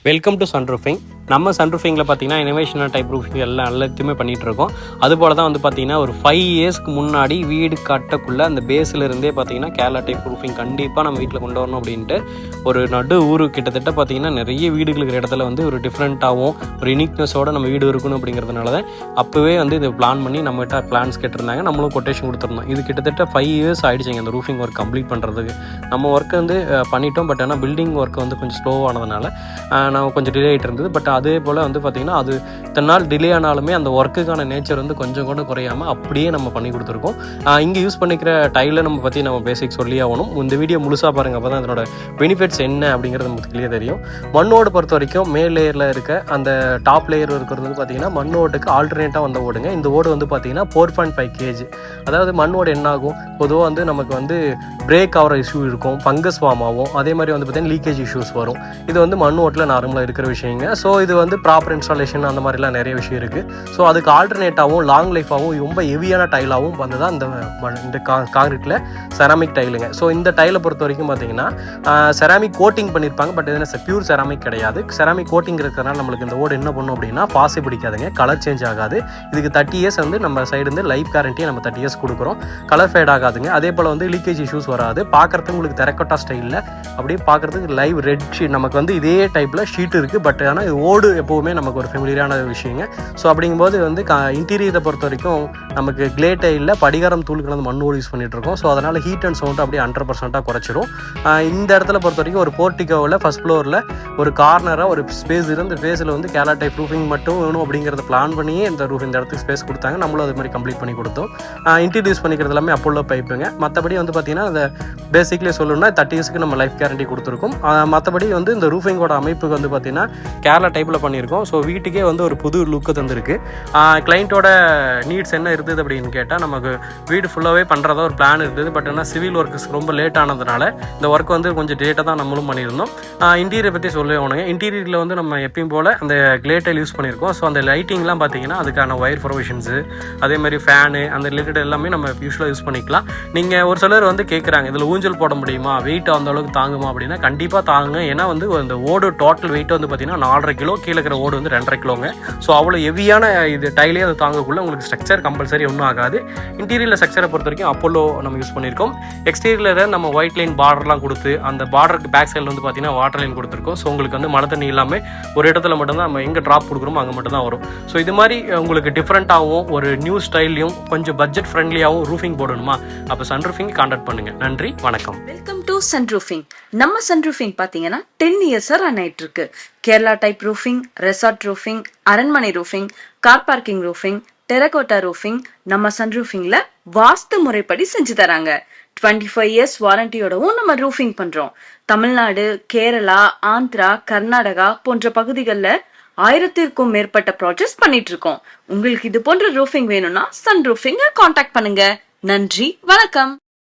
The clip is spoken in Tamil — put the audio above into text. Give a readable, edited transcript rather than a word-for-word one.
Welcome to Sunroofing. நம்ம சன்ரூஃபிங்கில் பார்த்தீங்கன்னா இனோவேஷனல் டைப் ரூஃபிங் எல்லாத்தையுமே பண்ணிகிட்டு இருக்கோம். அதுபோல் தான் வந்து பார்த்தீங்கன்னா ஒரு 5 இயர்ஸ்க்கு முன்னாடி வீடு கட்டக்குள்ளே அந்த பேஸில் இருந்தே பார்த்தீங்கன்னா கேரளா டைப் ரூஃபிங் கண்டிப்பாக நம்ம வீட்டில் கொண்டு வரணும் அப்படின்ட்டு ஒரு நடு ஊர் கிட்டத்தட்ட பார்த்தீங்கன்னா நிறைய வீடுகள் இருக்கிற இடத்துல வந்து ஒரு டிஃப்ரெண்ட்டாகவும் ஒரு யூனிக்னஸோடு நம்ம வீடு இருக்கணும் அப்படிங்கிறதுனால தான் அப்போவே வந்து இது பிளான் பண்ணி நம்மகிட்ட பிளான்ஸ் கேட்டிருந்தாங்க. நம்மளும் கொட்டேஷன் கொடுத்துருந்தோம். இது கிட்டத்தட்ட 5 இயர்ஸ் ஆகிடுச்சிங்க அந்த ரூஃபிங் ஒர்க் கம்ப்ளீட் பண்ணுறதுக்கு. நம்ம ஒர்க்கை வந்து பண்ணிட்டோம். பட் ஆனால் பில்டிங் ஒர்க் வந்து கொஞ்சம் ஸ்லோவானதுனால நான் கொஞ்சம் டிலே ஆகிட்டு இருந்தது. பட் அதே போல் வந்து பார்த்திங்கன்னா அது இத்தனை நாள் டிலே ஆனாலுமே அந்த ஒர்க்குக்கான நேச்சர் வந்து கொஞ்சம் கூட குறையாமல் அப்படியே நம்ம பண்ணி கொடுத்துருக்கோம். இங்கே யூஸ் பண்ணிக்கிற டைலை நம்ம பற்றி நம்ம பேசிக் சொல்லி ஆகணும். இந்த வீடியோ முழுசாக பாருங்கள், அப்போ தான் அதனோட பெனிஃபிட்ஸ் என்ன அப்படிங்கிறது நமக்கு கிளியர் தெரியும். மண்ணோடு பொறுத்த வரைக்கும் மேல் லேயரில் இருக்க அந்த டாப் லேயர் இருக்கிறது வந்து பார்த்திங்கன்னா மண்ணோட்டுக்கு ஆல்டர்னேட்டாக வந்த ஓடுங்க. இந்த ஓடு வந்து பார்த்திங்கன்னா 4.5 kg. அதாவது மண்ணோடு என்ன ஆகும், பொதுவாக வந்து நமக்கு வந்து பிரேக் ஆகிற இஷ்யூ இருக்கும், ஃபங்கஸ் ஃபார்ம் ஆகும், அதே மாதிரி வந்து பார்த்திங்கன்னா லீக்கேஜ் இஷ்யூஸ் வரும். இது வந்து மண் ஓட்டில் நார்மலாக இருக்கிற விஷயங்க. ஸோ இது வந்து ப்ராப்பர் இன்ஸ்டாலேஷன் அந்த மாதிரிலாம் நிறைய விஷயம் இருக்குது. ஸோ அதுக்கு ஆல்டர்னேட்டாகவும் லாங் லைஃபாகவும் ரொம்ப ஹெவியான டைலாகவும் வந்து தான் இந்த காங்கிரீட்டில் செராமிக் டைலுங்க. ஸோ இந்த டைலை பொறுத்த வரைக்கும் பார்த்தீங்கன்னா செராமிக் கோட்டிங் பண்ணியிருப்பாங்க. பட் இது பியூர் செராமிக் கிடையாது. செராமிக் கோட்டிங் இருக்கிறதுனால நம்மளுக்கு இந்த ஓடு என்ன பண்ணும் அப்படின்னா பாசி பிடிக்காதுங்க, கலர் சேஞ்ச் ஆகாது. இதுக்கு 30 இயர்ஸ் வந்து நம்ம சைடு வந்து லைஃப் கேரண்டியை நம்ம 30 இயர்ஸ் கொடுக்குறோம். கலர் ஃபேட் ஆகாதுங்க. அதே போல் வந்து லீக்கேஜ் இஷ்யூஸ் வராது. பார்க்குறதுக்கு உங்களுக்கு தெரக்கோட்டா ஸ்டைலில் அப்படியே பார்க்குறதுக்கு லைவ் ரெட் ஷீட் நமக்கு வந்து இதே டைப்பில் ஷீட் இருக்குது. பட் ஆனால் இது ஓடு எப்போவுமே நமக்கு ஒரு ஃபெமிலியரான விஷயங்க. ஸோ அப்படிங்கும்போது வந்து இன்டீரியரை பொறுத்த வரைக்கும் நமக்கு கிளேட்டே இல்லை, படிகாரம் தூள் கலந்து மண்ணோடு யூஸ் பண்ணிட்டு இருக்கோம். ஸோ அதனால் ஹீட் அண்ட் சவுண்ட் அப்படியே 100% குறைச்சிடும். இந்த இடத்துல பொறுத்த வரைக்கும் ஒரு போர்ட்டிகோவில் ஃபர்ஸ்ட் ஃப்ளோரில் ஒரு கார்னராக ஒரு ஸ்பேஸ் இருந்து ஸ்பேஸில் வந்து கேரளா டைப் ரூஃபிங் மட்டும் வேணும் அப்படிங்கிறத பிளான் பண்ணியே இந்த இடத்துக்கு ஸ்பேஸ் கொடுத்தாங்க. நம்மளும் அது மாதிரி கம்ப்ளீட் பண்ணி கொடுத்தோம். இன்ட்ரடியூஸ் பண்ணிக்கிறது எல்லாமே அப்போலோ பைப்புங்க. மற்றபடி வந்து பார்த்தீங்கன்னா அந்த பேசிக்லி சொல்லணும்னா 30 இயர்ஸ்க்கு நம்ம லைஃப் கேரண்டி கொடுத்துருக்கோம். மற்றபடி வந்து இந்த ரூஃபிங்கோட அமைப்புக்கு வந்து பார்த்தீங்கன்னா கேரளா டைப்பில் பண்ணியிருக்கோம். ஸோ வீட்டுக்கே வந்து ஒரு புது லுக்கு தந்திருக்கு. கிளைண்ட்டோட நீட்ஸ் என்ன இருந்தது அப்படின்னு கேட்டால் நமக்கு வீடு ஃபுல்லாகவே பண்ணுறதா ஒரு பிளான் இருந்தது. பட் ஆனால் சிவில் ஒர்க்ஸ் ரொம்ப லேட் ஆனதுனால இந்த ஒர்க் வந்து கொஞ்சம் டேட்டாக தான் நம்மளும் பண்ணியிருந்தோம். இன்டீரியர் பற்றி சொல்லணுங்க. இன்டீரியரில் வந்து நம்ம எப்பயும் போல் அந்த கிளேட்டைல் யூஸ் பண்ணியிருக்கோம். ஸோ அந்த லைட்டிங்லாம் பார்த்தீங்கன்னா அதுக்கான ஒயர் ப்ரொவிஷன்ஸு, அதே மாதிரி ஃபேனு, அந்த ரிலேட்டட் எல்லாமே நம்ம யூஸ்வலாக யூஸ் பண்ணிக்கலாம். நீங்கள் ஒரு சிலர் வந்து கேட்குறாங்க, இதில் ஊஞ்சல் போட முடியுமா, வெயிட் அந்த அளவுக்கு தாங்குமா அப்படின்னா கண்டிப்பாக தாங்குங்க. ஏன்னா வந்து அந்த ஓடு டோட்டல் வெயிட் வந்து பார்த்தீங்கன்னா 4.5 கிலோ, கீழே இருக்கிற ஓடு வந்து 2.5 கிலோங்க. ஸோ அவ்வளோ ஹெவியான இது டைலே அது தாங்கக்குள்ள உங்களுக்கு ஸ்ட்ரக்சர் கம்பல்சரி ஒன்றும் ஆகாது. இன்டீரியரில் ஸ்ட்ரக்சரை பொறுத்த வரைக்கும் அப்போலோ நம்ம யூஸ் பண்ணியிருக்கோம். எக்ஸ்டீரியரில் நம்ம ஒயிட் லைன் பார்டர்லாம் கொடுத்து அந்த பார்டருக்கு பேக் சைடில் வந்து பார்த்தீங்கன்னா வாட்டர் லைன் கொடுத்துருக்கோம். ஸோ உங்களுக்கு வந்து மழை தண்ணி இல்லாமல் ஒரு இடத்துல மட்டும்தான் நம்ம எங்கே ட்ராப் கொடுக்குறோமோ அங்கே மட்டும் தான் வரும். ஸோ இது மாதிரி உங்களுக்கு டிஃப்ரெண்ட்டாகவும் ஒரு நியூ ஸ்டைல்லையும் கொஞ்சம் பட்ஜெட் ஃப்ரெண்ட்லியாகவும் ரூஃபிங் போடணுமா, அப்போ சன்ரூஃபிங் கான்டாக்ட் பண்ணுங்கள். நன்றி, வணக்கம். Welcome to Sunroofing. நம்ம சன்ரூஃபிங் பார்த்தீங்கன்னா 10 இயர்ஸாக ரன் ஆயிட்டு இருக்கு. Kerala type roofing, resort roofing, அரண்மனை roofing, car parking roofing, terracotta roofing நம்ம சன்ரூஃபிங்ல வாஸ்து முறைப்படி செஞ்சு தராங்க. 25 இயர்ஸ் வாரண்டியோடவும் நம்ம ரூஃபிங் பண்றோம். தமிழ்நாடு, கேரளா, ஆந்திரா, கர்நாடகா போன்ற பகுதிகளில் 1000க்கும் மேற்பட்ட ப்ராஜெக்ட்ஸ் பண்ணிட்டு இருக்கோம். உங்களுக்கு இது போன்ற ரூஃபிங் வேணும்னா சன்ரூஃபிங்கை கான்டாக்ட் பண்ணுங்க. நன்றி, வணக்கம்.